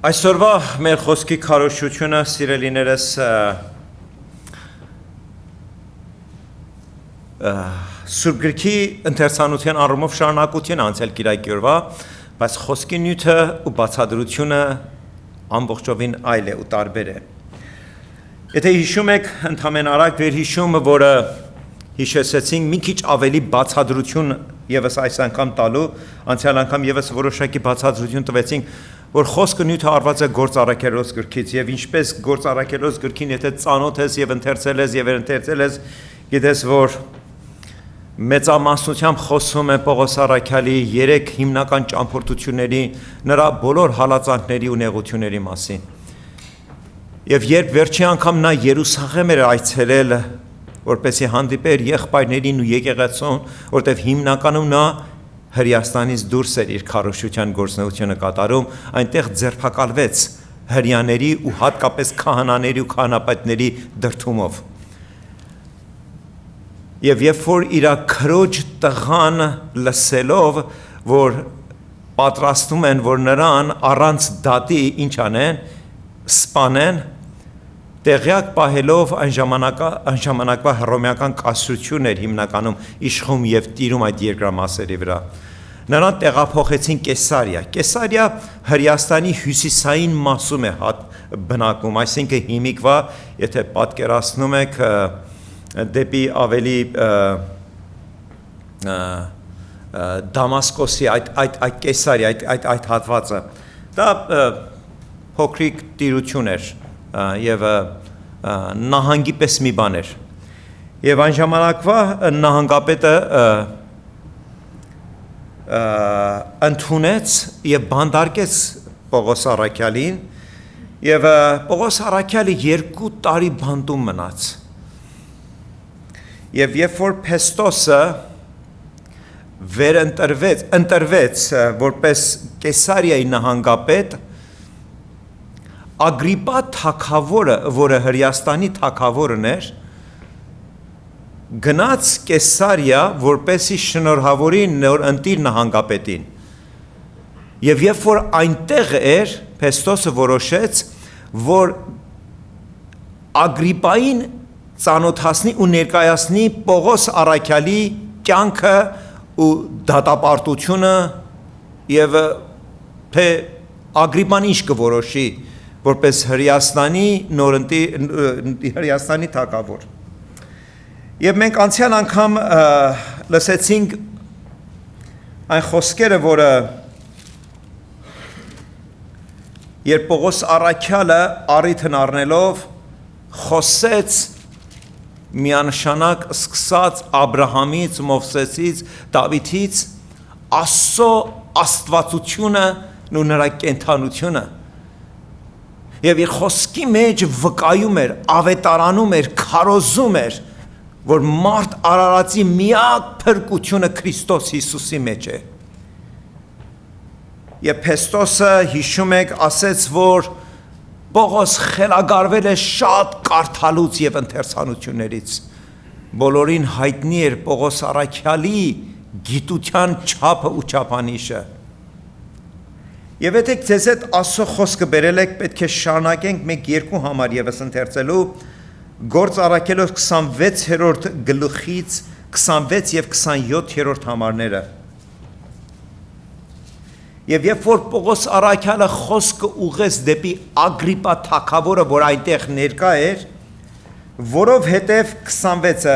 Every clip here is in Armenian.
Այսօրվա մեր խոսքի քարոզությունը սիրելիներս Սուրբ գրքի ընթերցանության առումով շարունակություն անցել Կիրակի օրվա, բայց խոսքի նյութը ու բացատրությունը ամբողջովին այլ է ու տարբեր է։ Եթե հիշում եք ընդհանրեն արագ վերհիշումը, որը հիշեցեցինք մի քիչ ավելի բացատրություն եւս այս անգամ տալու, անցյալ անգամ եւս որոշակի բացատրություն տվեցինք, որ խոսքը նյութը արված է Գործ առաքելոց գրքից եւ ինչպես Գործ առաքելոց գրքին եթե ծանոթ ես եւ ընթերցել ես, գիտես որ մեծամասնությամբ խոսում է Պողոս առաքյալի 3 հիմնական ճամփորդությունների, նրա բոլոր հալածանքների ու նեղությունների մասին։ Եվ երբ վերջի անգամ նա Երուսաղեմ էր այցելել, որպեսզի հանդիպեր եղբայրներին ու եկեղեցուն, որտեղ հիմնականում նա Հրեաստանից դուրս էր իր քարոզչության գործունեությունը կատարում, այնտեղ ձերբակալվեց հրեաների ու հատկապես քահանաների ու քահանապետների դրդումով։ Եվ երբ որ իր քրոջ տղան լսելով, որ պատրաստում են, որ նրան առանց դատի ինչ անեն, սպանեն, տեղյակ պահելով այն ժամանակվա հռոմեական կայսրությունն էր հիմնականում իշխում եւ տիրում այդ երկրամասերի վրա։ Նրան տեղափոխեցին Կեսարիա։ Կեսարիա Հրեաստանի հյուսիսային մասում է բնակվում, այսինքն հիմիկվա, եթե պատկերացնում եք դեպի ավելի Դամասկոսի այդ Կեսարիա, այդ հատվածը, դա փոքրիկ տիրություն էր եւ նահանգի պես մի բան էր։ Եվ այն ժամանակվա նահանգապետը ընդունեց եւ բանդարկեց Պողոս առաքյալին եւ Պողոս առաքյալը 2 տարի բանտում մնաց։ Եվ երբ որ Փեստոսը ընտրվեց որպես Կեսարիայի նահանգապետ, Ագրիպա թագավորը, որը Հրեաստանի թագավորն էր, գնաց Կեսարիա, որպեսզի շնորհավորի նոր ընտիր նահանգապետին։ Եվ երբ որ այնտեղ էր, Փեստոսը որոշեց, որ Ագրիպային ծանոթացնի ու ներկայացնի Պողոս առաքյալի կյանքը ու դատապարտությունը եւ թե Ագրիպան ինչ կորոշի որպես Հրեաստանի Հրեաստանի թագավոր։ Եվ մենք անցյալ անգամ լսեցինք այն խոսքերը, որը երբ Պողոս առաքյալը առիթն առնելով խոսեց միանշանակ սկսած Աբրահամից, Մովսեսից, Դավիթից, Աստծո աստվածությունը ու նրա կենթանությունը։ Եվ իր խոսքի մեջ վկայում էր, ավետարանում էր, քարոզում էր, որ մարդ արարածի միակ փրկությունը Քրիստոս Հիսուսի մեջ է։ Եվ Փեստոսը հիշում եք ասեց, որ Պողոս խելագարվել է շատ կարդալուց եւ ընթերցանություններից։ Բոլորին հայտնի էր Պողոս առաքյալի գիտության չափը ու չափանիշը։ Եվ եթե ձեզ այդ Աստծո խոսքը բերել եք, պետք է շարունակենք մենք 2 համար եւս ընթերցելու Գործ առաքելոց 26-րդ գլուխից 26 եւ 27-րդ համարները։ Եվ երբ որ Պողոս առաքյալը խոսքը ուղղեց դեպի Ագրիպա թագավորը, որ այնտեղ ներկա էր, որովհետև 26-ը,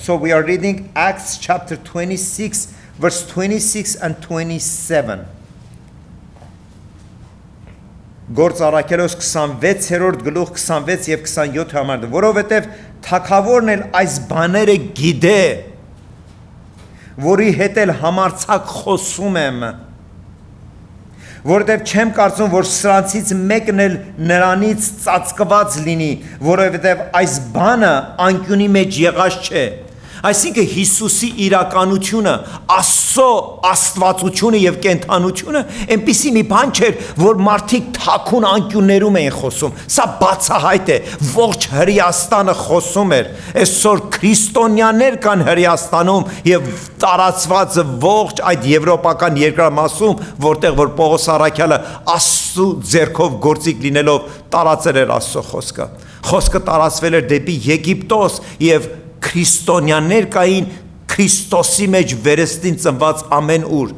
so we are reading Acts chapter 26 verse 26 and 27. Գործ առաքելոց 26-րդ գլուխ 26 եւ 27 համարը, որովհետև թագավորն էլ այս բաները գիտե, որի հետ էլ համարձակ խոսում եմ, որովհետև չեմ կարծում, որ սրանցից մեկն էլ նրանից ծածկված լինի, որովհետև այս բանը անկյունի մեջ եղած չէ, Այսինքն Հիսուսի իրականությունը, Աստծո աստվածությունը եւ կենթանությունը այնպիսի մի բան չէր, որ մարդիկ թաքուն անկյուններում էին խոսում։ Սա բացահայտ է, ողջ Հրեաստանը խոսում էր։ Այսօր քրիստոնյաներ կան Հրեաստանում եւ տարածված ողջ այդ եվրոպական երկրամասում, որտեղ որ Պողոս Առաքյալը Աստծո ձեռքով գործիք լինելով տարածել էր Աստծո խոսքը։ Խոսքը տարածվել էր դեպի Եգիպտոս եւ քրիստոնյաներ կային Քրիստոսի մեջ վերստին ծնված ամեն ուր։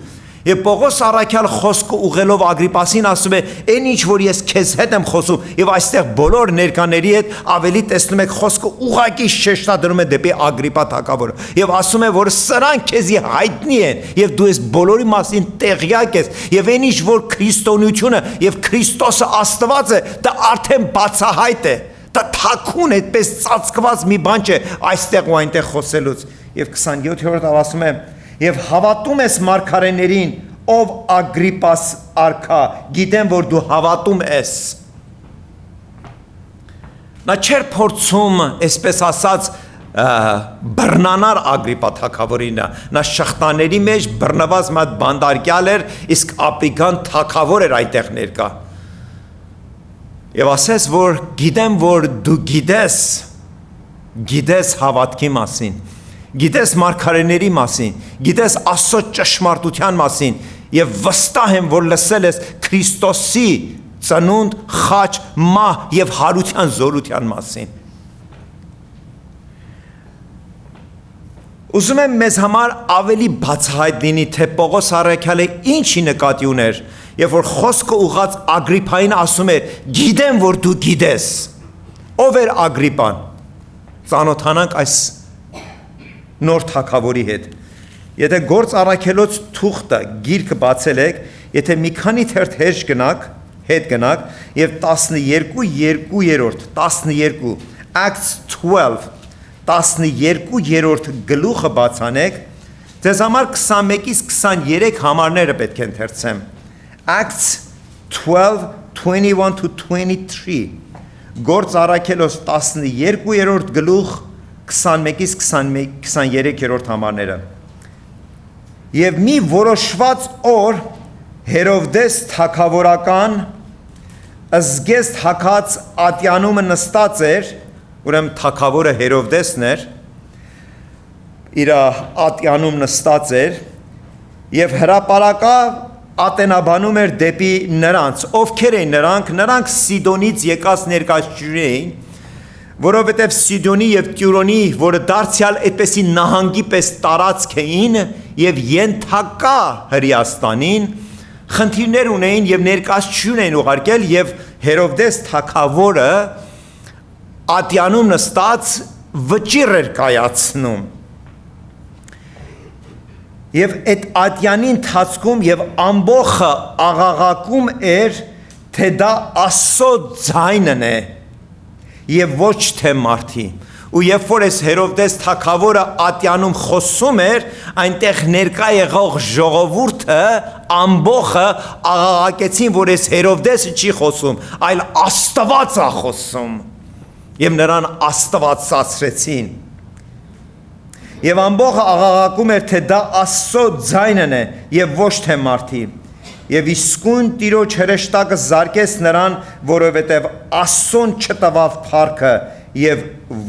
Եվ Պողոս Առաքյալ խոսքը ուղղելով Ագրիպասին ասում է. «Այն ինչ որ ես քեզ հետ եմ խոսում», եւ այստեղ բոլոր ներկաների հետ ավելի տեսնում եք խոսքը ուղղակի շեշտադրում է դեպի Ագրիպա թագավորը։ Եվ ասում է, որ սրանք քեզի հայտնի են եւ դու ես բոլորի մասին տեղյակ ես, եւ այն ինչ որ քրիստոնեությունը եւ Քրիստոսը Աստված է, դա արդեն բացահայտ է։ Դա թաքուն այդպես ծածկված մի բան չէ այստեղ ու այնտեղ խոսելուց։ Եվ 27-րդ ասում է. «Եվ հավատում ես մարգարեներին, ով Ագրիպաս արքա, գիտեմ, որ դու հավատում ես»։ Նա չէր փորձում, այսպես ասած, բռնանալ Ագրիպա թագավորին, նա շղթաների մեջ բռնված մի հատ բանդարկյալ էր, իսկ ապիկան թագավոր էր այդտեղ ներկա։ Եվ ասես, որ գիտեմ, որ դու գիտես հավատքի մասին, գիտես մարգարեների մասին, գիտես Աստծո ճշմարտության մասին եւ վստահ եմ, որ լսել ես Քրիստոսի ծնունդ, խաչ, մահ եւ հարության զորության մասին։ Ուզում եմ մեզ համար ավելի բացահայտ լինի, թե Պողոս Առաքյալը ինչի նկատի ուներ, երբ որ խոսքը ուղղած Ագրիպային ասում էր. «Գիտեմ, որ դու գիտես»։ Ով էր Ագրիպան։ Ծանոթանանք այս նոր թագավորի հետ։ Եթե Գործ Առաքելոց թուղթը գիրքը բացել եք, եթե մի քանի թերթ հետ գնաք եւ 12 Acts 12 12-րդ գլուխը բացանեք, ձեզ համար 21-ից 23 համարները պետք է ընթերցեմ։ Acts 12:21-23 Գործ Առաքելոց 12-րդ գլուխ 21-ից 23-րդ համարները։ Եվ մի որոշված օր Հերովդես թագավորական Զգեստ հագած ատյանումը նստած էր, ուրեմն թագավորը Հերովդեսն էր, իր ատյանում նստած էր եւ հրապարակա ատենաբանում էր դեպի նրանց, ովքեր էին նրանք Սիդոնից եկած ներկայացուցիչներ էին, որովհետև Սիդոնի եւ Տյուրոնի, որը դարձյալ այդպեսի նահանգի պես տարածք էին եւ ենթակա Հրեաստանին, խնդիրներ ունեին եւ ներկայացուցիչ էին ուղարկել եւ Հերովդես թագավորը ատյանում նստած վճիռ էր կայացնում։ Եվ այդ ատյանի ընթացքում եւ ամբողը աղաղակում էր, թե դա Աստծո ձայնն է եւ ոչ թե մարդի։ Ու երբ որ այս Հերովդես թագավորը ատյանում խոսում էր, այնտեղ ներկա եղող ժողովուրդը ամբողը աղաղակեցին, որ այս Հերովդեսը չի խոսում, այլ Աստված է խոսում։ Եվ նրան աստվածացրեցին։ Եվ ամբողը աղաղակում էր, թե դա Աստծո ձայնն է եւ ոչ թե մարդի։ Եվ իսկույն Տիրոջ հրեշտակը զարկեց նրան, որովհետև Աստծուն չտվավ փառքը եւ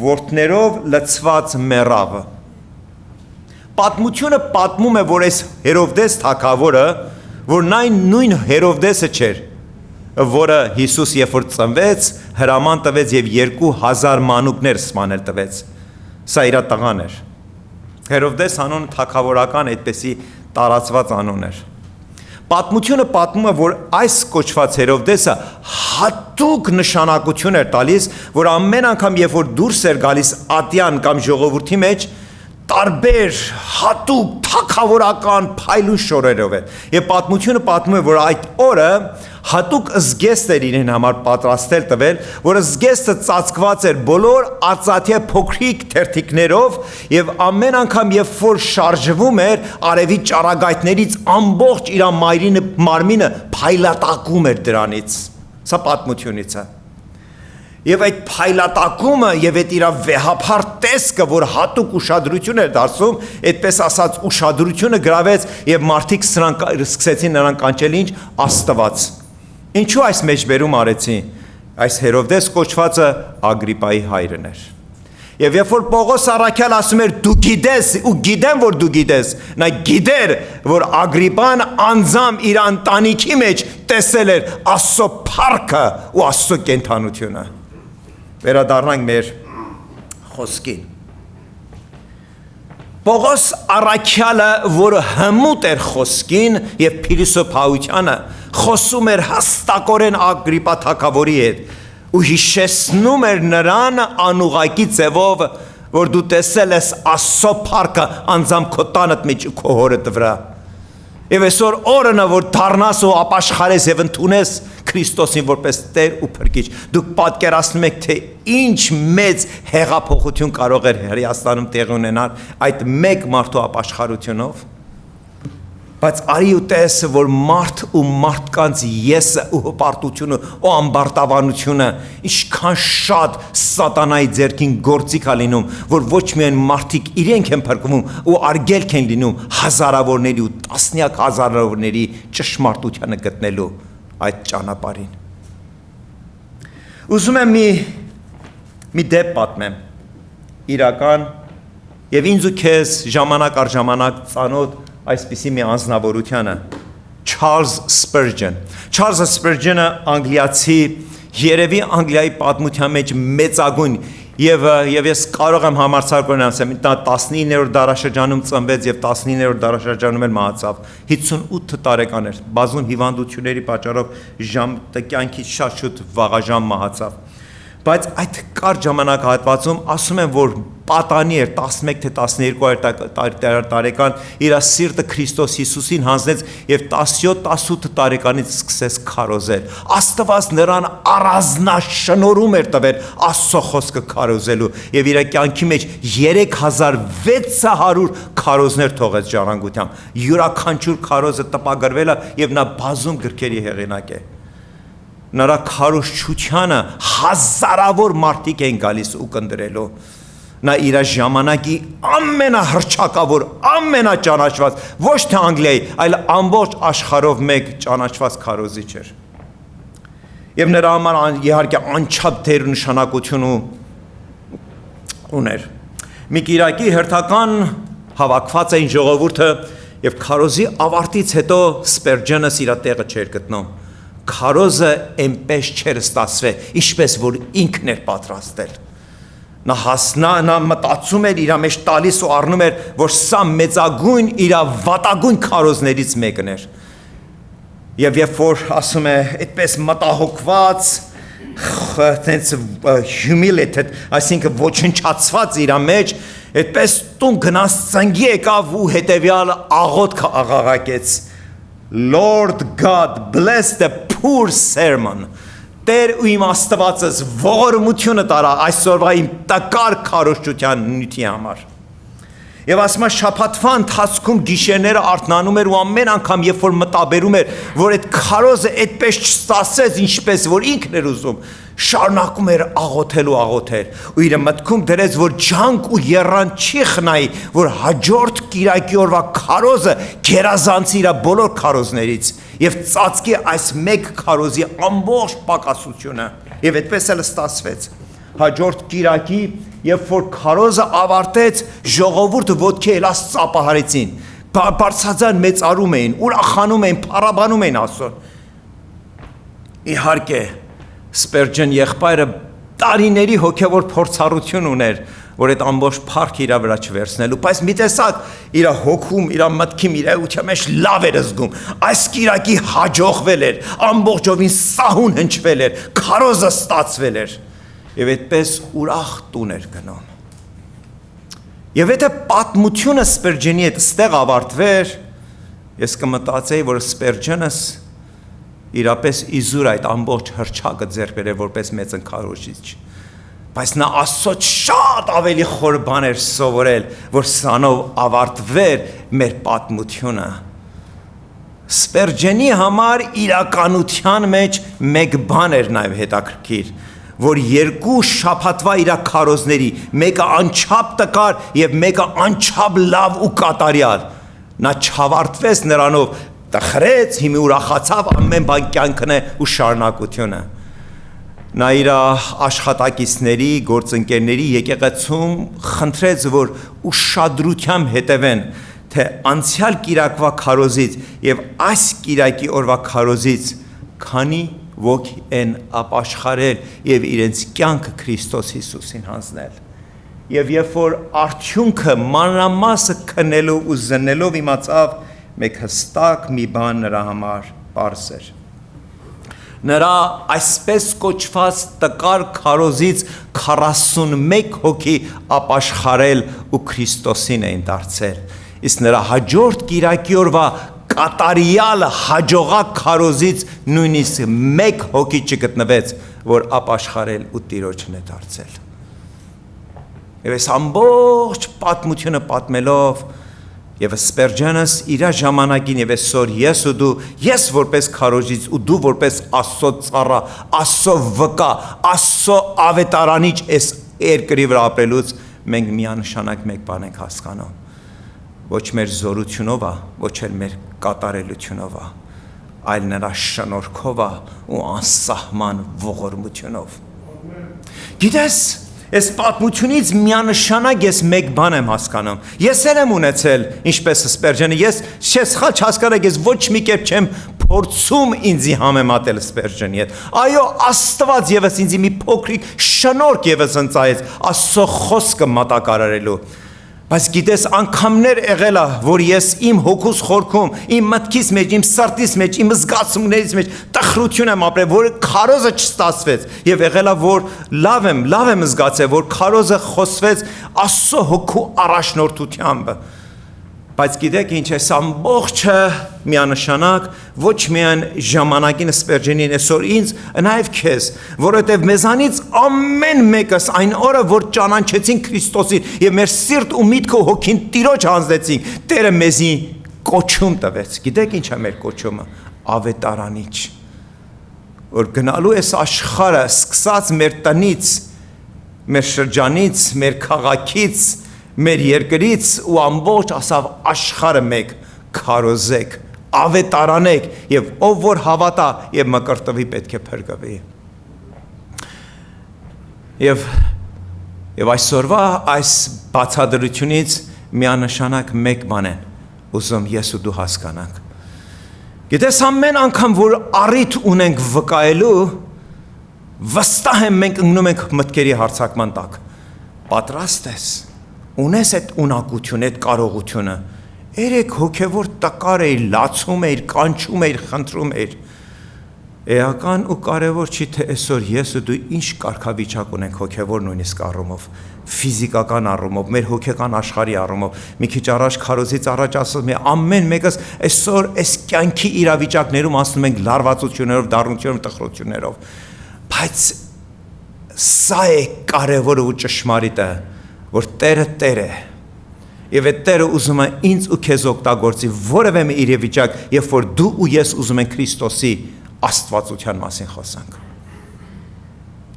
որդներով լցված մեռավ։ Պատմությունը պատմում է, որ այս Հերովդես թագավորը, որ նույն Հերովդեսը չէր, որը Հիսուս երբ որ ծնվեց, հրաման տվեց եւ 2000 մանուկներ սպանել տվեց։ Սա իր տղան էր։ Հերովդես անունը թագավորական այդպեսի տարածված անուն էր։ Պատմությունը պատմում է, որ այս կոչված Հերովդեսը հատուկ նշանակություն էր տալիս, որ ամեն անգամ երբ որ դուրս էր գալիս ատյան կամ ժողովրդի մեջ, տարբեր հատուկ թագավորական փայլուն շորերով է։ Եվ պատմությունը պատմում է, որ այդ օրը հատուկ զգեստ էր իրեն համար պատրաստել տվել, որ զգեստը ծածկված էր բոլոր արծաթե փոքրիկ թերթիկներով եւ ամեն անգամ երբ որ շարժվում էր արևի ճառագայթներից ամբողջ իր մարմինը փայլատակում էր դրանից։ Սա պատմությունից է։ Եվ այդ փայլատակումը եւ այդ իր վեհափար տեսքը, որ հատուկ ուշադրություն էր դարձում, այդպես ասած ուշադրությունը գրավեց եւ մարդիկ սրանք սկսեցին նրան կանչել ինչ Աստված։ Ինչու այս մեջբերում արեցին։ Այս Հերովդես կոչվածը Ագրիպայի հայրն էր։ Եվ երբ որ Պողոս առաքյալ ասում էր դու գիտես ու գիտեմ որ դու գիտես, նա գիտեր որ Ագրիպան անձամբ իր ընտանիքի մեջ տեսել էր Աստծո փառքը ու Աստծո կենթանությունը։ Վերադառնանք մեր խոսքին։ Պողոս առաքյալը, որը հմուտ էր խոսքին եւ փիլիսոփայությանը, խոսում էր հստակորեն Ագրիպա թագավորի հետ ու հիշեցնում էր նրան անուղակի ձևով, որ դու տեսել ես Աստծո փառքը անձամբ քո տանդ մեջ ու քո հորդ վրա։ Եվ այսօր օրը որ դառնաս ու ապաշխարես եւ ընդունես Քրիստոսին որպես Տեր ու Փրկիչ, դուք պատկերացնում եք թե ինչ մեծ հեղափոխություն կարող էր Հայաստանում տեղի ունենալ այդ մեկ մարդու ապաշխարությունով։ Բայց արի ու տես, որ մարդ ու մարդկանց եսը ու հպարտությունը ու ամբարտավանությունը ինչքան շատ սատանայի ձեռքին գործիք է լինում, որ ոչ միայն մարդիկ իրենք են փրկվում ու արգելք են լինում հազարավորների ու տասնյակ հազարավորների ճշմարտությանը գտնելու այդ ճանապարհին։ Ուզում եմ մի դեպք պատմեմ, իրական եւ ինձ ու քեզ ժամանակ առ ժամանակ ծանոթ այսպիսի մի անձնավորությանը Չարլզ Սպըրջեն։ Չարլզ Սպըրջենը անգլիացի, երևի Անգլիայի պատմության մեջ մեծագույն եւ ես կարող եմ համարձակորեն ասեմ, նա 19-րդ դարաշրջանում ծնվեց եւ 19-րդ դարաշրջանում էլ մահացավ։ 58 տարեկան էր։ Բազում հիվանդությունների պատճառով կյանքից շատ շուտ վաղաժամ մահացավ։ Բայց այդ կարճ ժամանակահատվածում ասում են, որ պատանի էր 11 թե 12 տարեկան իր սիրտը Քրիստոս Հիսուսին հանձնեց եւ 17-18 տարեկանից սկսեց քարոզել։ Աստված նրան առանձնաշնորհում էր տվել Աստծո խոսքը քարոզելու եւ իր կյանքի մեջ 3600 քարոզներ թողեց ժառանգությամբ։ Յուրաքանչյուր քարոզը տպագրվել է եւ նա բազում գրքերի հեղինակ է։ Նրա քարոզչությանը հազարավոր մարդիկ են գալիս ու կնդրելու։ Նա իր ժամանակի ամենահռչակավոր, ամենաճանաչված, ոչ թե Անգլիայի, այլ ամբողջ աշխարհով մեկ ճանաչված քարոզիչ էր։ Եվ նրա համար իհարկե անչափ դեր նշանակություն ուներ։ Մի կիրակի հերթական հավաքված էին ժողովուրդը եւ քարոզի ավարտից հետո Սպերջենը իր տեղը չէր գտնում։ Քարոզը այնպես չէր ստացվել, ինչպես որ ինքն էր պատրաստել։ Նա մտածում էր իր մեջ տալիս ու առնում էր, որ սա մեծագույն իր վատագույն քարոզներից մեկն էր։ Եվ երբ որ ասում է, այդպես մտահոգված, այդպես humiliated, այսինքն ոչնչացված իր մեջ, այդպես տուն գնաց ծնգի եկավ ու հետևյալ աղոթք աղաղակեց. Lord God, bless the poor sermon. Տեր ու իմ Աստվածս ողորմությունը տարա այսօրվա իմ տկար քարոզչության նյութի համար։ Եվ ասում է շաբաթվա ընթացքում գիշերները արթնանում էր ու ամեն անգամ երբ որ մտաբերում էր, որ այդ քարոզը այդպես չստացեց, ինչպես որ ինքն էր ուզում, շարունակում էր աղոթել ու իր մտքում դրեց, որ ջանք ու եռան չի խնայի, որ հաջորդ կիրակի օրվա քարոզը գերազանցի իր բոլոր քարոզներից եւ ծածկի այս մեկ քարոզի ամբողջ պակասությունը։ Եվ այդպես էլ ստացվեց։ Հաջորդ կիրակի, երբ որ քարոզը ավարտեց, ժողովուրդը ոտքի ելած ծափահարեցին, բարձրաձայն մեծարում էին, ուրախանում էին, փառաբանում էին Աստծուն։ Իհարկե, Սպերջեն եղբայրը տարիների հոգևոր փորձառություն ուներ, որ այդ ամբողջ փառքը իր վրա չվերցնելու, բայց մի տեսակ իր հոգում, իր մտքում, իր ուղղության մեջ լավ էր զգում։ Այս կիրակի հաջողվել էր, ամբողջովին սահուն հնչվել էր, քարոզը ստացվել էր։ Եվ այդպես ուրախ տուն էր գնում։ Եվ եթե պատմությունը Սպերջենի հետ ստեղ ավարտվեր, ես կմտածեի, որ Սպերջենս իրապես իզուր այդ ամբողջ հռչակը ձեռք բերել որպես մեծ քարոզիչ։ Բայց նա Աստծոց շատ ավելի խոր բան էր սովորել, որ սրանով ավարտվեր մեր պատմությունը։ Սպերջենի համար իրականության մեջ մեկ բան էր նաև հետաքրքիր, որ երկու շաբաթվա իր քարոզների մեկը անչափ տկար եւ մեկը անչափ լավ ու կատարյալ նա չավարտվեց նրանով տխրեց հիմի ուրախացավ ամեն բան կյանքն է ու շարունակությունը նա իր աշխատակիցների գործընկերների եկեղեցում խնդրեց որ ուշադրությամբ հետևեն թե անցյալ կիրակվա քարոզից եւ այս կիրակի օրվա քարոզից քանի ոք են ապաշխարել եւ իրենց կյանքը Քրիստոս Հիսուսին հանձնել եւ երբ որ արդյունքը մանրամասը քնելու ու զննելով իմացավ մեկ հստակ մի բան նրա համար պարզ էր նրա այսպես կոչված տկար քարոզից 41 հոգի ապաշխարել ու Քրիստոսին էին դարձել իսկ նրա հաջորդ կիրակի օրվա կատարյալ հաջողակ քարոզից նույնիսկ մեկ հոգի չգտնվեց որ ապաշխարել ու Տիրոջն է դարձել եւ այս ամբողջ պատմությունը պատմելով եւ Սպերջանս իր ժամանակին եւ այսօր ես որպես քարոզից ու դու որպես Աստծո ծառա Աստծո վկա Աստծո ավետարանիչ այս երկրի վրա ապրելուց մենք միանշանակ մեկ բան ենք հասկանում ոչ մեր զորությունով է, ոչ էլ մեր կատարելությունով է, այլ նրա շնորհքով է ու անսահման ողորմությունով։ Գիտես, այս պատմությունից միանշանակ ես մեկ բան եմ հասկանում։ Ես եմ ունեցել, ինչպես Սպերջյանը, ես սխալ չհասկանաք, ես ոչ մի կերպ չեմ փորձում ինձի համեմատել Սպերջյանի հետ։ Այո, Աստված եւս ինձի մի փոքրիկ շնորհք եւս ընծայեց Աստծո խոսքը մատակարարելու։ Բայց գիտես անգամներ եղել է, որ ես իմ հոգուս խորքում, իմ մտքիս մեջ, իմ սրտիս մեջ, իմ զգացումներից մեջ տխրություն եմ ապրել, որ քարոզը չստացվեց եւ եղել է, որ լավ եմ զգացել, որ քարոզը խոսվեց Աստծո հոգու առաջնորդությամբ։ Բայց գիտեք ինչ այս ամբողջը միանշանակ ոչ միայն ժամանակին Սպերջյանին այսօր ինձ նաև քեզ որովհետև մեզանից ամեն մեկս այն օրը որ ճանաչեցին Քրիստոսին եւ մեր սիրտ ու միտքը հոգին Տիրոջ հանձնեցին Տերը մեզի կոչում տվեց գիտեք ինչ է մեր կոչումը ավետարանիչ որ գնալու ես աշխարհը սկսած մեր տնից մեր շրջանից մեր քաղաքից մեր երկրից ու ամբողջ ասավ աշխարհը մեկ քարոզեք ավետարանեք եւ ով որ հավատա եւ մկրտվի պետք է փրկվի եւ այսօրվա այս բացադրությունից միանշանակ մեկ բան են ուզում ես ու դու հասկանանք գիտես ամեն անգամ որ առիթ ունենք վկայելու վստահ եմ մենք ընկնում ենք մտքերի հարձակման տակ պատրաստ ես ունես այդ ունակությունը, այդ կարողությունը, երեք հոգևոր տկար էիր, լացում էիր, կանչում էիր, խնդրում էիր, էական ու կարևոր չի, թե այսօր ես ու դու ինչ կարգավիճակ ունենք հոգևոր նույնիսկ առումով, ֆիզիկական առումով, մեր հոգեկան աշխարհի առումով, մի քիչ առաջ քարոզից առաջ ասում եմ, ամեն մեկս այսօր այս կյանքի իրավիճակներում անցնում ենք լարվածություններով, դառնություններով, տխրություններով, բայց սա է կարևորը ու ճշմարիտը, որ Տերը Տեր է եւ այդ Տերը ուզում է ինձ ու քեզ օգտագործի որևէ մի իրավիճակ երբ որ դու ու ես ուզում ենք Քրիստոսի աստվածության մասին խոսանք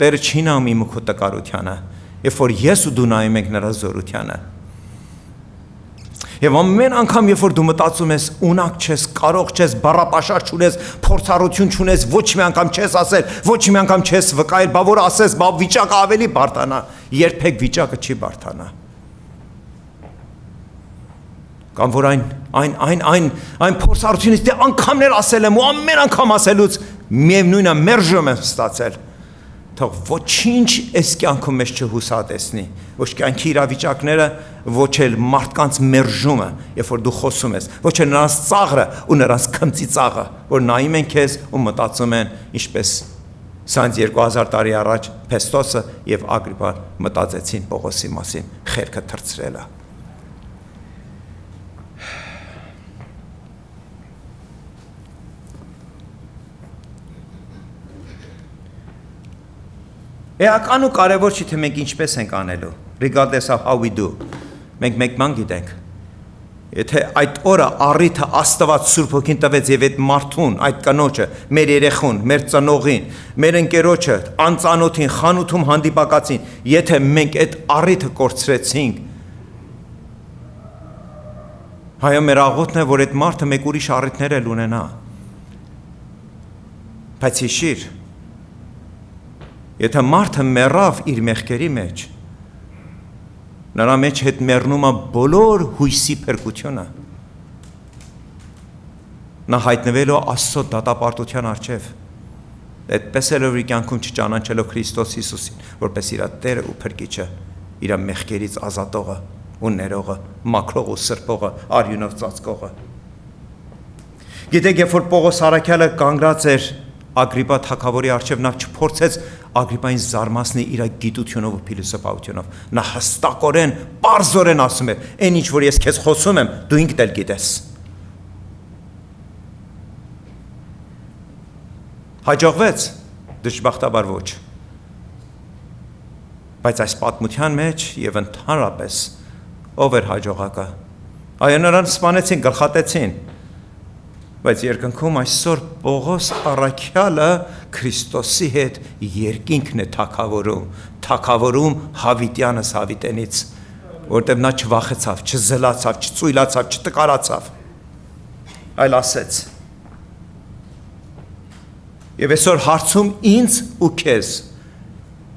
Տերը չի նայում իմ ու քո տկարությանը երբ որ ես ու դու նայում ենք նրա զորությանը եւ ամեն անգամ երբ որ դու մտածում ես ունակ չես կարող չես բառապաշար չունես փորձառություն չունես ոչ մի անգամ չես ասել ոչ մի անգամ չես վկայել բա որ ասես բա վիճակը ավելի բարդանա երբեք վիճակը չի բարդանա կամ որ այն փորձառությունից դե անգամներ ասել եմ ու ամեն անգամ ասելուց միևնույն է մերժում եմ ստացել թող ոչինչ այս կյանքում մեզ չհուսատեսնի ոչ կյանքի իրավիճակները ոչ էլ մարդկանց մերժումը երբ որ դու խոսում ես ոչ էլ նրանց ծաղրը ու նրանց քմծի ծաղը որ նայում են քեզ ու մտածում են ինչպես սրանց 2000 տարի առաջ Փեստոսը եւ Ագրիպան մտածեցին Պողոսի մասին խելքը թրծրելը Էական ու կարևոր չի թե մենք ինչպես ենք անելու regardless of how we do մենք մեկ բան գիտենք Եթե այդ օրը առիթը Աստված Սուրբ Հոգին տվեց եւ այդ մարդուն, այդ կնոջը, մեր երեխուն, մեր ծնողին, մեր ընկերոջը, անծանոթին, խանութում հանդիպակացին, եթե մենք այդ առիթը կորցրեցինք, հայո մեր աղոթն է, որ այդ մարդը մեկ ուրիշ առիթներ էլ ունենա։ Բայց հիշիր, եթե մարդը մեռավ իր մեղքերի մեջ, նրա մեջ հետ մեռնում է բոլոր հույսի փրկությունը։ Նա հայտնվելու Աստծո դատապարտության առջև։ Այդպես էլ որ իր կյանքում չճանաչելով Քրիստոս Հիսուսին, որպես իր Տերը ու Փրկիչը, իր մեղքերից ազատողը ու ներողը, մաքրող ու սրբողը, արյունով ծածկողը։ Գիտեք, երբ որ Պողոս առաքյալը կանգնած էր Ագրիպա թագավորի առջև, նա չփորձեց Ագրիպային զարմացնի իր գիտությունով ու փիլիսոփայությունով։ Նա հստակորեն, պարզորեն ասում էր. «Այն ինչ որ ես քեզ խոսում եմ, դու ինքդ էլ գիտես»։ Հաջողվեց, դժբախտաբար ոչ։ Բայց այս պատմության մեջ եւ ընդհանրապես ով էր հաջողակը։ Այո, նրան սպանեցին, գլխատեցին։ Բայց երկնքում այսօր Պողոս առաքյալը Քրիստոսի հետ երկինքն է թագավորում Հավիտյանս Հավիտենից, որտեղ նա չվախեցավ, չզլացավ, չծույլացավ, չտկարացավ, այլ ասեց. Եվ այսօր հարցում ինձ ու քեզ,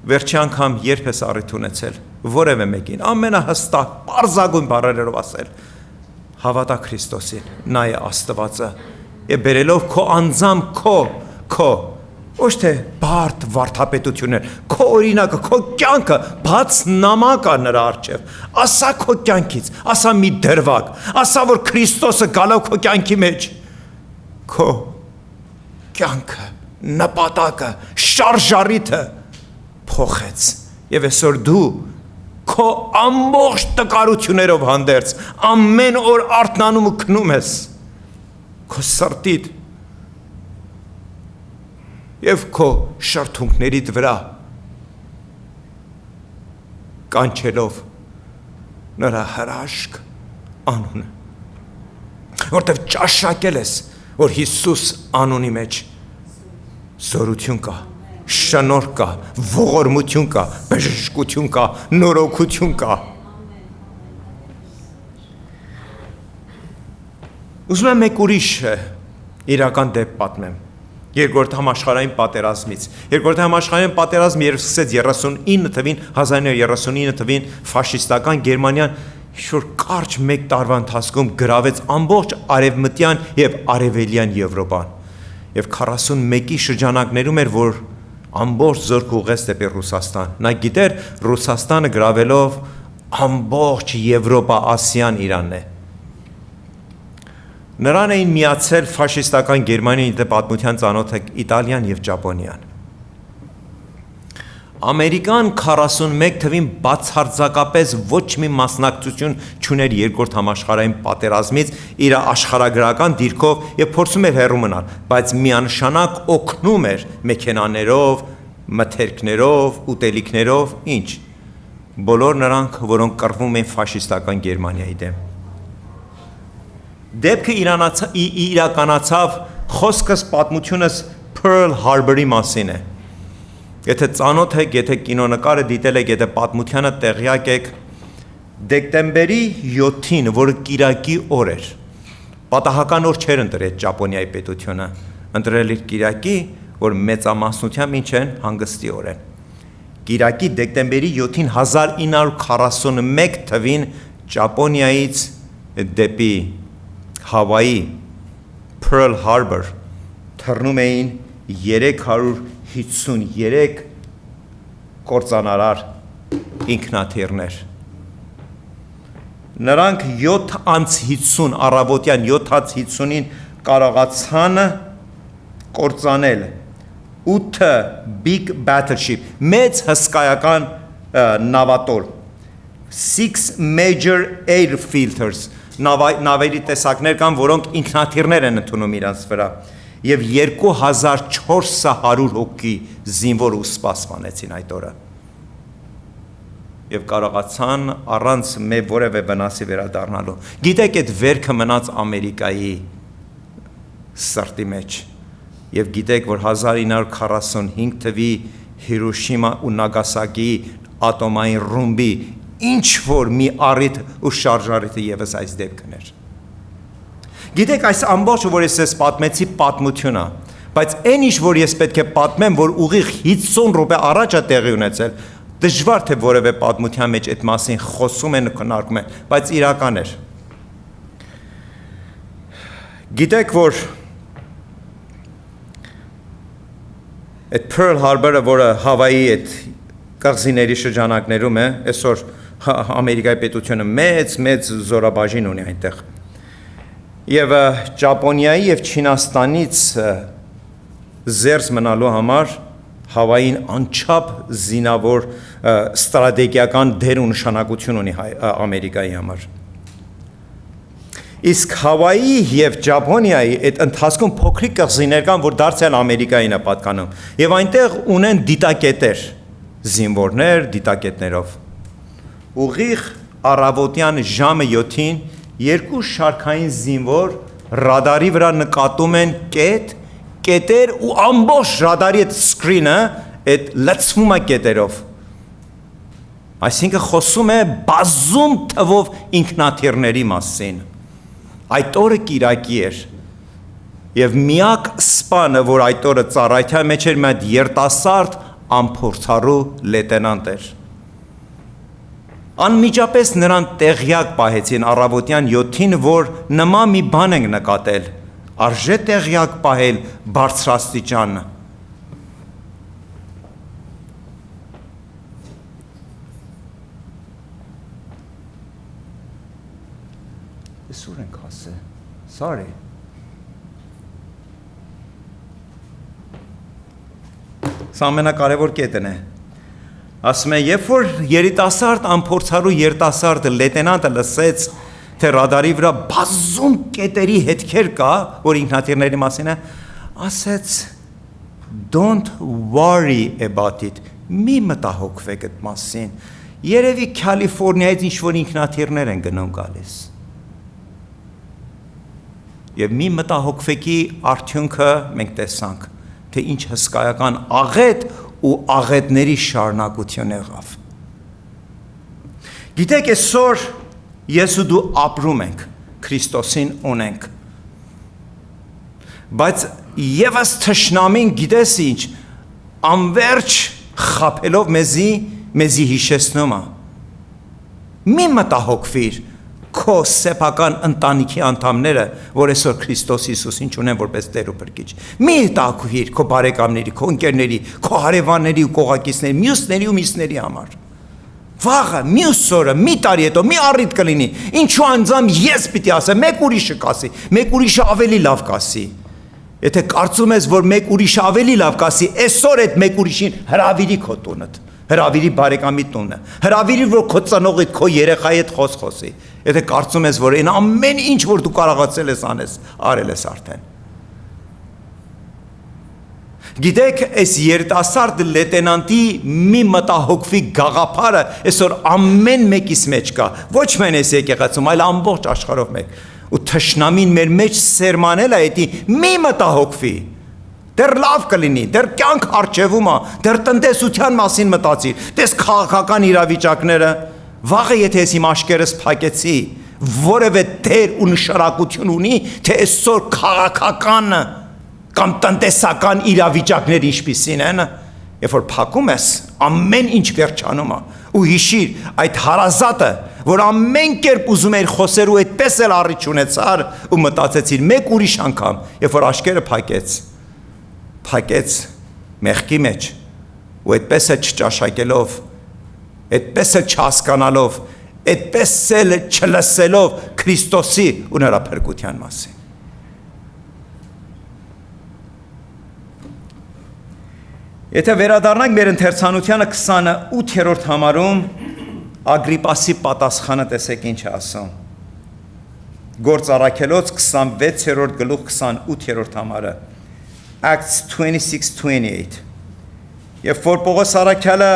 վերջի անգամ երբ ես առիթ ունեցել, որևէ մեկին, ամենահստակ, պարզագույն բառերով ասել, հավատա Քրիստոսին, նա է Աստվածը, եւ բերելով քո անձամբ քո ոչ թե բարդ վարդապետություններ, քո օրինակը, քո կյանքը, բաց նամակ ա նրա առջև, ասա քո կյանքից, ասա մի դրվագ, ասա որ Քրիստոսը գալով քո կյանքի մեջ, քո կյանքը, նպատակը, շարժարիթը փոխեց, եւ այսօր դու քո ամբողջ տկարություններով հանդերձ ամեն օր արթնանում ու քնում ես քո սրտիդ եւ քո շրթունքներիդ վրա կանչելով նրա հրաշք անունը, որտեւ ճաշակել ես, որ Հիսուս անունի մեջ զորություն կա, շնորհք կա, ողորմություն կա, բժշկություն կա, նորոգություն կա։ Ուզում եմ մեկ ուրիշ իրական դեպք պատմեմ։ Երկրորդ համաշխարհային պատերազմից։ Երկրորդ համաշխարհային պատերազմը երբ սկսեց 1939 թվին ֆաշիստական Գերմանիան շուտ կարճ մեկ տարվա ընթացքում գրավեց ամբողջ արևմտյան եւ արևելյան Եվրոպան։ Եվ 41-ի շրջանակներում էր, որ ամբողջ զորք ուղղեց դեպի Ռուսաստան։ Նա գիտեր Ռուսաստանը գրավելով ամբողջ Եվրոպա, Ասիան Իրանն է։ Նրան էին միացել ֆաշիստական Գերմանիան, դե պատմության ծանոթ է Իտալիան եւ Ճապոնիան։ Ամերիկան 41 թվին բացարձակապես ոչ մի մասնակցություն չուներ երկրորդ համաշխարհային պատերազմից իր աշխարհագրական դիրքով եւ փորձում էր հեռու մնալ, բայց միանշանակ օգնում էր մեքենաներով, մթերքներով, ուտելիքներով, ինչ։ Բոլոր նրանք, որոնք կռվում էին ֆաշիստական Գերմանիայի դեմ։ Դեպքը իրականացավ, խոսքս պատմությունս Pearl Harbor-ի մասին է։ Եթե ծանոթ եք, եթե կինոնկարը դիտել եք, եթե պատմությանը տեղյակ եք, դեկտեմբերի 7-ին, որը կիրակի օր էր, պատահական օր չէր ընտրել Ճապոնիայի պետությունը, ընտրել իր կիրակի, որ մեծամասնությամբ ինչ են, հանգստի օր են։ Կիրակի դեկտեմբերի 7-ին 1941 թվին Ճապոնիայից դեպի Հավայի Pearl Harbor թռնում էին 353 կործանարար ինքնաթիռներ։ Նրանք 7:50 առավոտյան 7:50-ին կարողացան կործանել 8 big battleship, մեծ հսկայական նավատոր, 6 major airfielders, նավերի տեսակներ կան, որոնք ինքնաթիռներ են ընդունում իրանց վրա, եւ 2400 հոգի զինվոր ու սպա սպանեցին այդ օրը։ եւ կարողացան առանց որևէ վնասի վերադառնալու։ Գիտեք, այդ վերքը մնաց Ամերիկայի սրտի մեջ։ Եվ գիտեք, որ 1945 թվի Հիրոշիմա ու Նագասակի ատոմային ռումբի ինչ որ մի առիթ ու շարժարիթը եւս այս դեպքն էր։ Գիտեք, այս ամբողջը, որ ես պատմեցի, պատմություն է, բայց այն ինչ որ ես պետք է պատմեմ, որ ուղիղ 50 րոպե առաջ է տեղի ունեցել, դժվար թե որևէ պատմության մեջ այդ մասին խոսում են ու քննարկում են, բայց իրական էր։ Գիտեք, որ այդ Pearl Harbor-ը, որը Հավայի այդ կղզիների շրջանակներում է, այսօր Ամերիկայի պետությունը մեծ զորաբաժին ունի այնտեղ։ Եվ Ճապոնիայի եւ Չինաստանից զերծ մնալու համար Հավային անչափ զինավոր ստրատեգիական դեր ու նշանակություն ունի Ամերիկայի համար։ Իսկ Հավայի եւ Ճապոնիայի այդ ընթացքում փոքրիկ կղզիներ կան, որ դարձյալ Ամերիկային է պատկանում, եւ այնտեղ ունեն դիտակետեր, զինվորներ դիտակետներով։ Ուղիղ առավոտյան ժամը 7-ին երկու շարքային զինվոր ռադարի վրա նկատում են կետեր ու ամբողջ ռադարի այդ սկրինը այդ լցվում է կետերով։ Այսինքն խոսում է բազում թվով ինքնաթիռների մասին։ Այդ օրը կիրակի էր եւ միակ սպանը, որ այդ օրը ծառայության մեջ էր, մի երիտասարդ ամփոփարու լեյտենանտ էր։ Անմիջապես նրան տեղյակ պահեցին առավոտյան 7-ին, որ նման մի բան ենք նկատել, արժե տեղյակ պահել բարձրաստիճան։ Սուր ենք ասել, sorry։ Սա ամենակարևոր կետն է։ Ասում է, երբ որ երիտասարդ ամփոփարու երիտասարդ լեյտենանտը լսեց, թե ռադարի վրա բազում կետերի հետքեր կա, որ ինքնաթիռների մասին է, ասեց don't worry about it, մի մտահոգվեք այդ մասին, երևի Կալիֆոռնիայից ինչ-որ ինքնաթիռներ են գնում գալիս։ Եվ մի մտահոգվեկի արդյունքը մենք տեսանք, թե ինչ հսկայական աղետ ու աղետների շարունակություն եղավ։ Գիտեք, այսօր ես ու դու ապրում ենք, Քրիստոսին ունենք։ Բայց եւս թշնամին գիտես ինչ, անverջ խաբելով մեզի հիշեցնում է։ Մի մտահոգվիր քո սեփական ընտանիքի անդամները, որ այսօր Քրիստոս Հիսուսին ունեն որպես Տեր ու Փրկիչ։ Մի տակուհիր քո բարեկամների, քո ընկերների, քո հարևանների ու կողակիցների, մյուսների ու միսների համար։ Վաղը, մյուս օրը, մի տարի հետո, մի առիթ կլինի։ Ինչու անձամբ ես պիտի ասեմ, մեկ ուրիշը կասի, մեկ ուրիշը ավելի լավ կասի։ Եթե կարծում ես, որ մեկ ուրիշը ավելի լավ կասի, այսօր այդ մեկ ուրիշին հրավիրի քո տունդ, հրավիրի բարեկամի տունը, հրավիրի, որ քո ծնողիդ, քո երեխայի հետ խոսի։ Եթե կարծում ես, որ այն ամեն ինչ, որ դու կարողացել ես անես, արել ես արդեն։ Գիտեք, այս երիտասարդ լեյտենանտի մի մտահոգվի գաղափարը այսօր ամեն մեկիս մեջ կա, ոչ միայն այս եկեղեցում, այլ ամբողջ աշխարհով մեկ։ Ու թշնամին մեր մեջ սերմանել է էդի մի մտահոգվի։ Դեռ լավ կլինի, դեռ կյանք արջևում է, դեռ տնտեսության մասին մտածիր, տես քաղաքական իրավիճակները, վաղը եթե ես իմ աշկերս փակեցի, որևէ դեր ու նշանակություն ունի, թե այսօր քաղաքական կամ տնտեսական իրավիճակներ ինչպիսին են, երբ որ փակում ես, ամեն ինչ վերջանում է, ու հիշիր, այդ հարազատը, որ ամեն կերպ ուզում էր խոսեր ու այդպես էլ առիթ ունեցար ու մտածեցիր մեկ ուրիշ անգամ, երբ որ աշկերը փակեց մեղքի մեջ ու այդպես էլ չճաշակելով, այդպես էլ չհասկանալով, այդպես էլ չլսելով Քրիստոսի ու նրա փրկության մասին։ Եթե վերադառնանք մեր ընթերցանությանը 28-րդ համարում Ագրիպասի պատասխանը տեսեք ինչ է ասում։ Գործ առաքելոց 26-րդ գլուխ 28-րդ համարը Acts 26:28։ Երբ որ Պողոս առաքյալը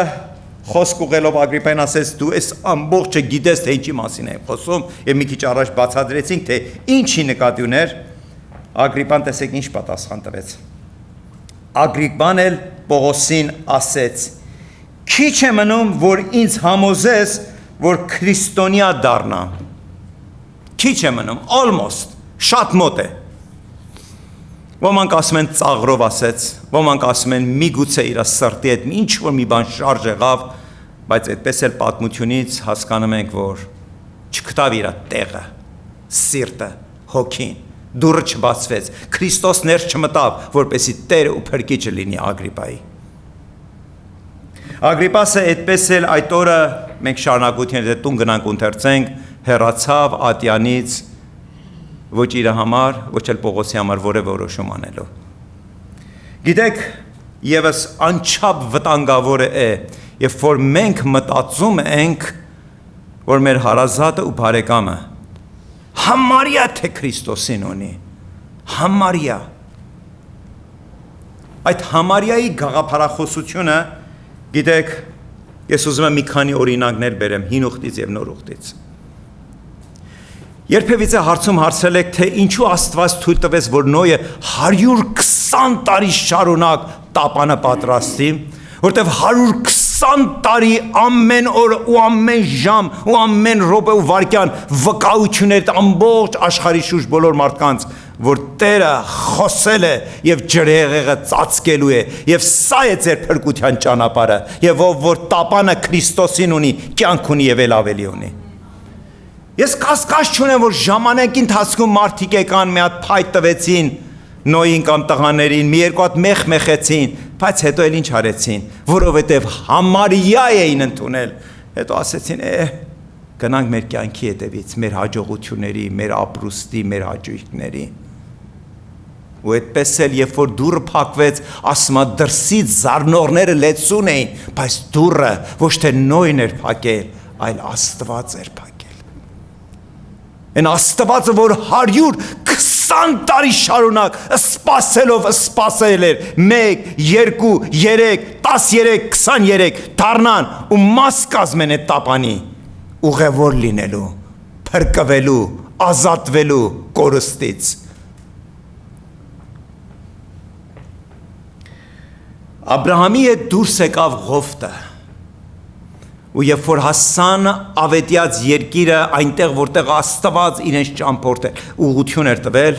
Խոսք ուղելով Ագրիպային ասեց դու այս ամբողջը գիտես թե ինչի մասին եմ խոսում եւ մի քիչ առաջ բացատրեցինք թե ինչի նկատի ուներ Ագրիպան տեսեք ինչ պատասխան տվեց Ագրիպան էլ Պողոսին ասեց քիչ է մնում որ ինձ համոզես որ քրիստոնյա դառնամ քիչ է մնում almost շատ մոտ է Ոմանք ասում են ծաղրով ասեց, ոմանք ասում են միգուցե իր սրտի հետ ինչ որ մի բան շարժ եղավ, բայց այդպես էլ պատմությունից հասկանում ենք, որ չգտավ իր տեղը, սիրտը, հոգին, դուռը չբացվեց, Քրիստոս ներս չմտավ, որպեսզի Տերը ու Փրկիչը լինի Ագրիպայի։ Ագրիպասը այդպես էլ այդ օրը մենք շարունակություն տուն գնանք ընթերցենք, հեռացավ Ատյանից ոչ իր համար, ոչ էլ Պողոսի համար որևէ որոշում անելու։ Գիտեք, եւս անչափ վտանգավոր է, երբ որ մենք մտածում ենք, որ մեր հարազատը ու բարեկամը համարյա թե Քրիստոսին ունի, համարյա։ Այդ համարյայի գաղափարախոսությունը, գիտեք, ես ուզում եմ մի քանի օրինակներ բերեմ հին ուխտից եւ նոր ուխտից։ Երբևիցե հարցում հարցրել եք, թե ինչու Աստված թույլ տվեց, որ Նոյը 120 տարի շարունակ տապանը պատրաստի, որտեղ 120 տարի ամեն օր ու ամեն ժամ ու ամեն րոպե ու վայրկյան վկայություններ ամբողջ աշխարհի շուրջ բոլոր մարդկանց, որ Տերը խոսել է եւ ջրհեղեղը ծածկելու է եւ սա է ձեր փրկության ճանապարհը եւ ով որ տապանը Քրիստոսին ունի, կյանք ունի եւ ավելի ունի։ Ես կասկած չունեմ, որ ժամանակի ընթացքում մարդիկ եկան մի հատ փայտ տվեցին Նոյին կամ տղաներին, մի երկու հատ մեղ մեխեցին, բայց հետո էլ ինչ արեցին, որովհետև համարյա էին ընդունել։ Հետո ասեցին, գնանք մեր կյանքի հետևից, մեր հաջողությունների, մեր ապրուստի, մեր հաճույքների։ Ու այդպես էլ երբ որ դուռը փակվեց, ասում է դրսից զարնողները լեցուն էին, բայց դուռը ոչ թե Նոյն էր փակել, այլ Աստված էր փակել։ Են Աստվածը, որ 120 տարի շարունակ սպասելով սպասել էր 1, 2, 3, 13, 23 դառնան ու մաս կազմեն այդ տապանի ուղևոր լինելու, փրկվելու, ազատվելու կորստից։ Աբրահամի հետ դուրս եկավ Ղովտը ու երբ որ հասան ավետյաց երկիրը այնտեղ որտեղ Աստված իրենց ճամփորդել ուղղություն էր տվել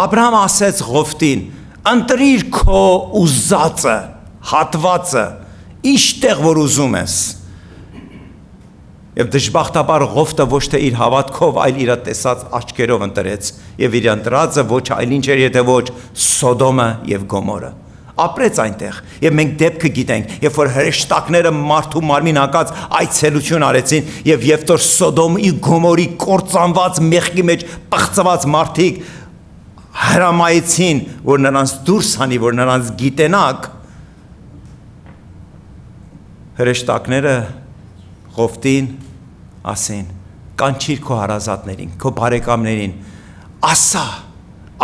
Աբրահամը ասեց Ղովտին ընտրիր քո ուզածը հատվածը ինչտեղ որ ուզում ես եւ դժբախտաբար Ղովտը ոչ թե իր հավատքով այլ իր տեսած աչքերով ընտրեց եւ իր ընտրածը ոչ այլ ինչ էր եթե ոչ Սոդոմը եւ Գոմորը ապրեց այնտեղ եւ մենք դեպքը գիտենք երբ որ հրեշտակները մարդու մարմին հակած այցելություն արեցին եւ երբ որ Սոդոմի Գոմորի կործանված մեղքի մեջ պղծված մարդիկ հրամայեցին որ նրանց դուրս հանի որ նրանց գիտենակ հրեշտակները Ղովտին ասին կանչիր քո հարազատներին քո բարեկամներին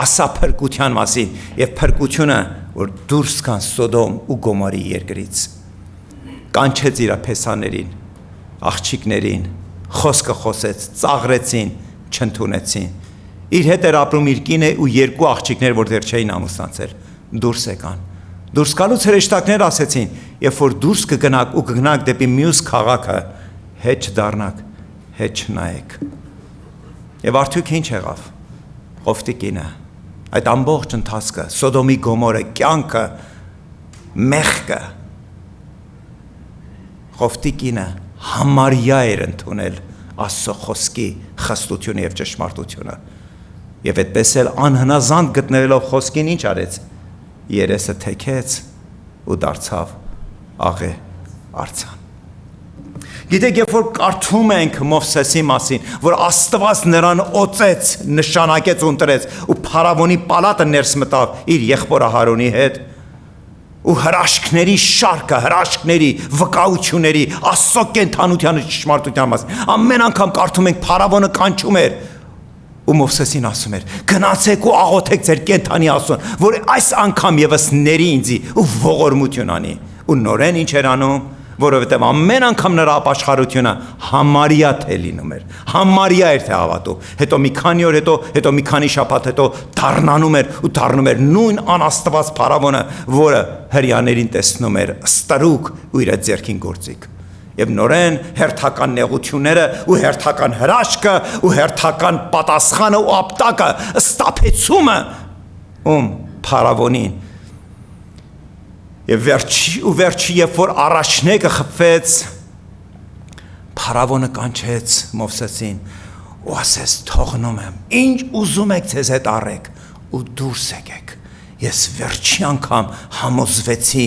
ասա փրկության մասին եւ փրկությունը որ դուրս կան Սոդոմ ու Գոմորի երկրից կանչեց իր փեսաներին աղջիկներին խոսքը խոսեց ծաղրեցին չընդունեցին իր հետ էր ապրում իր կինը ու երկու աղջիկներ որ դեռ չէին ամուսնացել դուրս եկան դուրս գալուց հրեշտակներ ասեցին երբ որ դուրս կգնաք ու կգնաք դեպի մյուս քաղաքը հետ չդառնաք հետ չնայեք եւ արդյոք ինչ եղավ Ղովտի կինը այդ ամբողջ ընթացքը Սոդոմի Գոմորը կյանքը մեղքը Ղովտի կինը համարյա էր ընդունել Աստծո խոսքի խստությունը եւ ճշմարտությունը եւ այդպես էլ անհնազանդ գտնելով խոսքին ինչ արեց երեսը թեքեց ու դարձավ աղե արցան Գիտեք, երբ որ կարդում ենք Մովսեսի մասին, որ Աստված նրան օծեց, նշանակեց ու ընտրեց ու փարավոնի պալատը ներս մտավ իր եղբոր Ահարոնի հետ ու հրաշքների շարքը, հրաշքների, վկայությունների, Աստծո կենթանության ճշմարտության մասին։ Ամեն անգամ կարդում ենք փարավոնը կանչում էր ու Մովսեսին ասում էր. «Գնացեք ու աղոթեք ձեր կենթանի Աստծուն, որ այս անգամ եւս ների ինձի ու ողորմություն անի»։ Ու նորեն ինչ էր անում որովհետև ամեն անգամ նրա ապաշխարությունը համարյա թե լինում էր, համարյա էր թե հավատու, հետո մի քանի օր հետո մի քանի շաբաթ հետո դառնանում էր ու դառնում էր նույն անաստված փարավոնը, որը հрьяաներին տեսնում էր ստրուկ ու իր ձեռքին գործիկ։ Եվ նորեն հերթական նեղությունները ու հերթական հրաշքը ու հերթական պատասխանը ու ապտակը ստապեցումը փարավոնին։ Եվ վերջի երբ որ առաջնեկը խփվեց, փարավոնը կանչեց Մովսեսին ու ասեց թողնում եմ, ինչ ուզում եք ձեզ հետ առեք ու դուրս եկեք։ Ես վերջի անգամ համոզվեցի,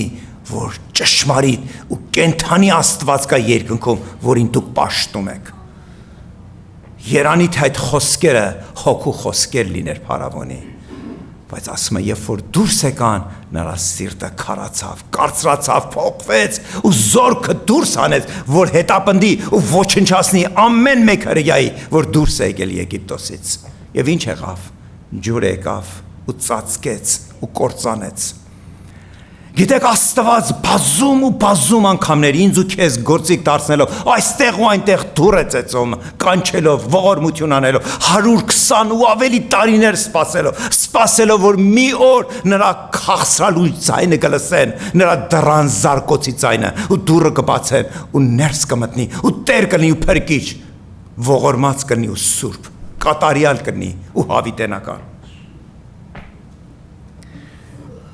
որ ճշմարիտ ու կենթանի Աստված կա երկնքում, որին դուք պաշտում եք։ Երանի թե այդ խոսքերը հոգու խոսքեր լիներ փարավոնի։ Բայց ասում է, երբ որ դուրս եկան, նրա սիրտը քարացավ, կարծրացավ, փոխվեց ու զորքը դուրս անեց, որ հետապնդի ու ոչնչացնի ամեն մեկ հրեայի, որ դուրս է եկել Եգիպտոսից։ Եվ ինչ եղավ։ Ջուր եկավ ու ծածկեց ու կործանեց։ Գիտեք, Աստված բազում անգամներ ինձ ու քեզ գործիք դարձնելով, այստեղ ու այնտեղ դուր է ծեծում, կանչելով, ողորմություն անելով, 120 ու ավելի տարիներ սպասելով, որ մի օր նրա քաղցրալույս ձայնը կլսեն, նրա դռան զարկոցի ձայնը, ու դուռը կբացեն, ու ներս կմտնի, ու Տեր կլինի ու փրկիչ, ողորմած կլինի ու սուրբ, կատարյալ կլինի ու հավիտենական։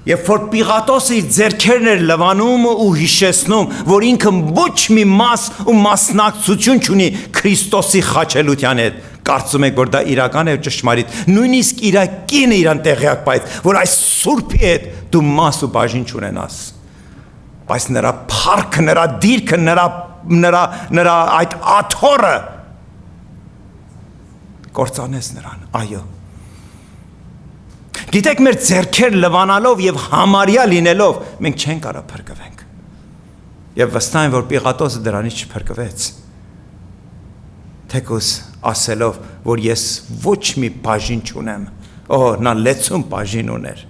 Եվ որ Պիղատոսը իր ձեռքերն էր լվանում ու հիշեցնում, որ ինքը ոչ մի մաս ու մասնակցություն չունի Քրիստոսի խաչելության հետ, կարծում եք, որ դա իրական է ճշմարիտ, նույնիսկ իր կինը իրան տեղյակ բայց, որ այս սուրբի հետ դու մաս ու բաժին չունենաս, բայց նրա փառքը, նրա դիրքը, նրա այդ աթոռը կործանեց նրան, այո։ Գիտեք, մեր ձեռքեր լվանալով եւ համարյա լինելով մենք չենք կարող փրկվենք։ Եվ վստահ եմ, որ Պիղատոսը դրանից չփրկվեց։ Թեկուզ ասելով, որ ես ոչ մի բաժին չունեմ, նա լեցուն բաժին ուներ,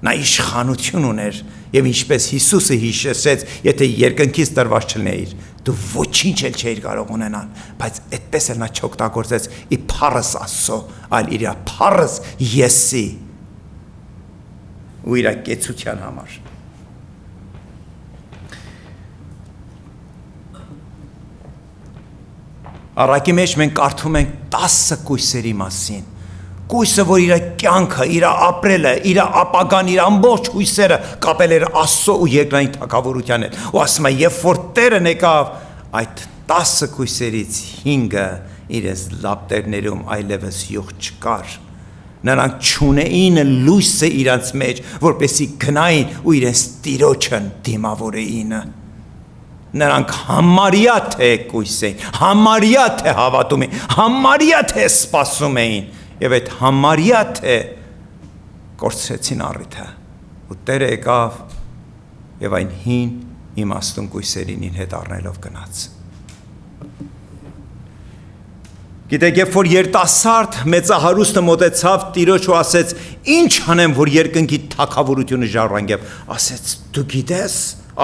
նա իշխանություն ուներ, եւ ինչպես Հիսուսը հիշեցրեց, եթե երկնքից տրված չլիներ, դու ոչինչ էլ չէիր կարող ունենալ, բայց այդպես էլ նա չօգտագործեց ի փառս Աստծո, այլ իր փառս Եսի ու իր կեցության համար։ Առակի մեջ մենք կարդում ենք 10 կույսերի մասին։ Կույսը, որ իր կյանքը, իր ապրելը, իր ապագան, իր ամբողջ հույսերը կապել էր Աստծո ու երկրային թագավորության հետ։ Ու ասում է, երբ որ Տերը եկավ, այդ 10 կույսերից 5-ը իրենց լապտերներում այլևս յուղ չկար։ Նրանք չունեին լույսը իրանց մեջ, որպեսի գնային ու իրենց Տիրոջն դիմավորեին։ Նրանք համարյա թե կույս էին, համարյա թե հավատում էին, համարյա թե սպասում էին, եւ այդ համարյա թե կորցրեցին առիթը։ Ու Տերը եկավ եւ այն հին իմաստուն կույսերին հետ առնելով գնաց։ Գիտեք, երբ որ երիտասարդ մեծահարուստը մոտեցավ Տիրոջ ու ասեց. «Ինչ անեմ, որ երկնքի թագավորությունը ժառանգեմ», ասեց. «Դու գիտես,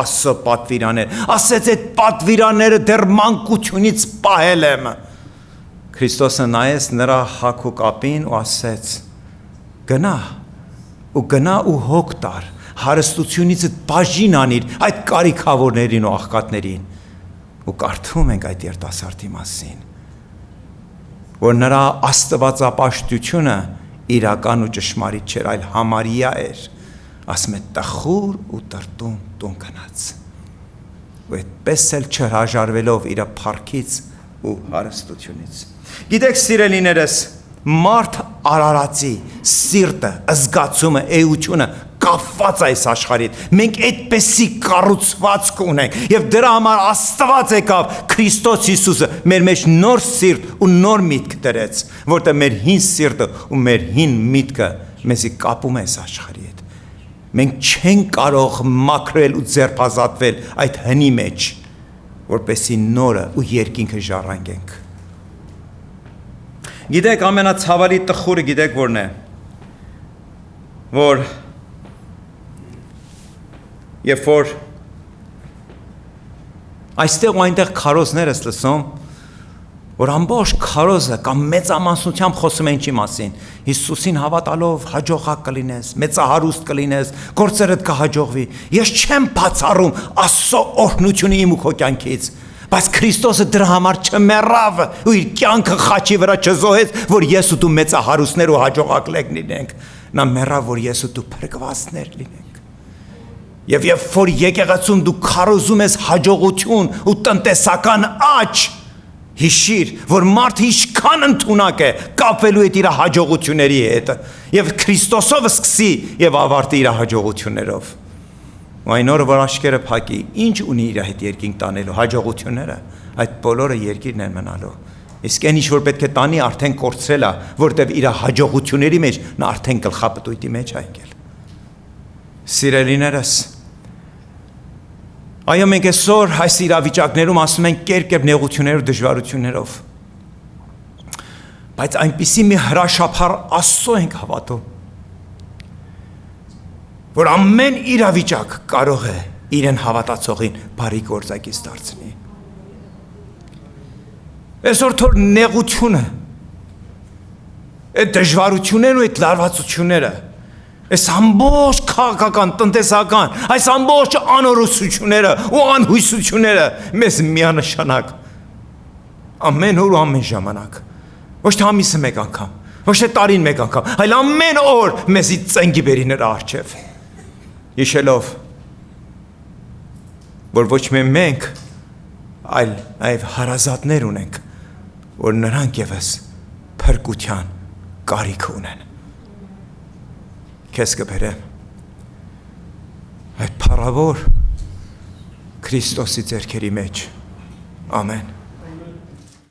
Աստծո պատվիրաններ», ասեց. «Այդ պատվիրանները դեռ մանկությունից պահել եմ»։ Քրիստոսը նայեց նրա հագու կապին ու ասեց. գնա ու հոգ տար, հարստությունից բաժին անիր այդ կարիքավորներին ու աղքատներին։ Ու կարդում ենք այդ երիտասարդի մասին, որ նրա աստվածապաշտությունը իրական ու ճշմարիտ չէր, այլ համարյա էր, ասում է տխուր ու տրտում տուն գնաց։ Ու այդպես էլ չհրաժարվելով իր փառքից ու հարստությունից։ Գիտեք, սիրելիներս, մարդ արարածի սիրտը, զգացումը, էությունը կապված այս աշխարհին։ Մենք այդպեսի կառուցվածք ունենք եւ դրա համար Աստված եկավ Քրիստոս Հիսուսը մեր մեջ նոր սիրտ ու նոր միտք դրեց, որտեղ մեր հին սիրտը ու մեր հին միտքը մեզի կապում է այս աշխարհի հետ։ Մենք չենք կարող մաքրել ու ձերբազատվել այդ հնի մեջ, որպեսի նորը ու երկինքը ժառանգենք։ Գիտեք, ամենացավալի տխուրը գիտեք որն է, որ երբ որ Այստեղ ու այնտեղ քարոզներ ես լսում, որ ամբողջ քարոզը կամ մեծամասնությամբ խոսում են ինչի մասին։ Հիսուսին հավատալով հաջողակ կլինես, մեծահարուստ կլինես, գործերդ կհաջողվի։ Ես չեմ բացառում Աստծո օրհնությունը իմ ու քո կյանքից, բայց Քրիստոսը դրա համար չմեռավ ու իր կյանքը խաչի վրա չզոհեց, որ ես ու դու մեծահարուստներ ու հաջողակ լինենք։ Նա մեռավ, որ ես ու դու փրկվածներ լինենք։ Եվ երբ որ եկեղեցում դու քարոզում ես հաջողություն ու տնտեսական աճ, հիշիր, որ մարդը ինչքան ընդունակ է կապվելու հետ իր հաջողությունների հետ եւ Քրիստոսով սկսի եւ ավարտի իր հաջողություններով։ Ու այն օրը, որ աշկերը փակի, ինչ ունի իր հետ երկինք տանելու հաջողությունները, այդ բոլորը երկիրն են մնալու։ Իսկ այն ինչ որ պետք է տանի, արդեն կորցրել է, որտեւ իր հաջողությունների մեջ նա արդեն գլխապտույտի մեջ է եկել։ Սիրելիներս, այո, մենք այսօր այս իրավիճակներում ասում ենք կերպ նեղություններով, դժվարություններով, բայց այնպիսի մի հրաշափառ Աստծո ենք հավատում, որ ամեն իրավիճակ կարող է իրեն հավատացողին բարի գործակից դարձնի։ Այսօր թող նեղությունը, այդ դժվարություններն ու այդ լարվածությունները, այս ամբողջ քաղաքական, տնտեսական, այս ամբողջ անորոշությունները ու անհույսությունները մեզ միանշանակ ամեն օր ու ամեն ժամանակ, ոչ թե ամիսը մեկ անգամ, ոչ թե տարին մեկ անգամ, այլ ամեն օր մեզի ծենգի բերի նրա առջև, հիշելով, որ ոչ մենք, այլ այլ հարազատներ ունենք, որ նրանք ևս փրկության կարիք ունեն։ Քեզ կբերեմ այդ փառավոր Քրիստոսի ձեռքերի մեջ։ Ամեն։